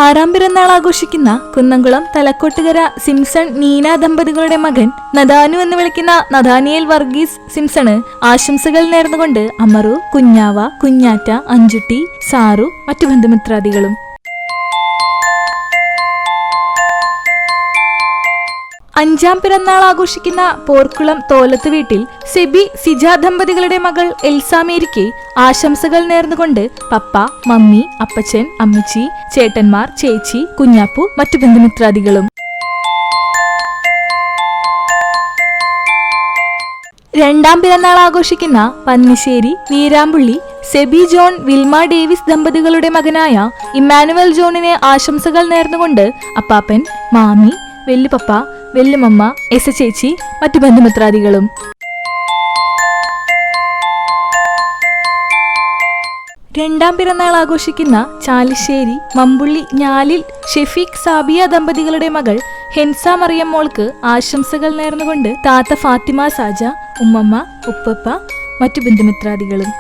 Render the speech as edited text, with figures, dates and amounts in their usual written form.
6ാം പിറന്നാൾ ആഘോഷിക്കുന്ന കുന്നംകുളം തലക്കോട്ടുകര സിംസൺ നീന ദമ്പതികളുടെ മകൻ നദാനു എന്ന് വിളിക്കുന്ന നദാനിയേൽ വർഗീസ് സിംസണ് ആശംസകൾ നേർന്നുകൊണ്ട് അമറു, കുഞ്ഞാവ, കുഞ്ഞാറ്റ, അഞ്ചുട്ടി, സാറു, മറ്റു ബന്ധുമിത്രാദികളും. 5ാം പിറന്നാൾ ആഘോഷിക്കുന്ന പോർക്കുളം തോലത്ത് വീട്ടിൽ സെബി, സിജ ദമ്പതികളുടെ മകൾ എൽസ മേരിക്ക് ആശംസകൾ നേർന്നുകൊണ്ട് പപ്പ, മമ്മി, അപ്പച്ചൻ, അമ്മച്ചി, ചേട്ടന്മാർ, ചേച്ചി, കുഞ്ഞാപ്പു, മറ്റു ബന്ധുമിത്രാദികളും. 2ാം പിറന്നാൾ ആഘോഷിക്കുന്ന Pannisseri Veerampulli Sebi John, Wilma Davis ദമ്പതികളുടെ മകനായ ഇമ്മാനുവൽ ജോണിന് ആശംസകൾ നേർന്നുകൊണ്ട് അപ്പാപ്പൻ, മാമി, വെല്ലുപപ്പ, വെല്ലുമമ്മ, എസ ചേച്ചി, മറ്റു ബന്ധുമിത്രാദികളും. 2ാം പിറന്നാൾ ആഘോഷിക്കുന്ന ചാലിശ്ശേരി മമ്പുള്ളി ഞാലിൽ ഷെഫീഖ്, സാബിയ ദമ്പതികളുടെ മകൾ ഹെൻസ മറിയം മോൾക്ക് ആശംസകൾ നേർന്നുകൊണ്ട് താത്ത ഫാത്തിമ സാജ, ഉമ്മമ്മ, ഉപ്പപ്പ, മറ്റു ബന്ധുമിത്രാദികളും.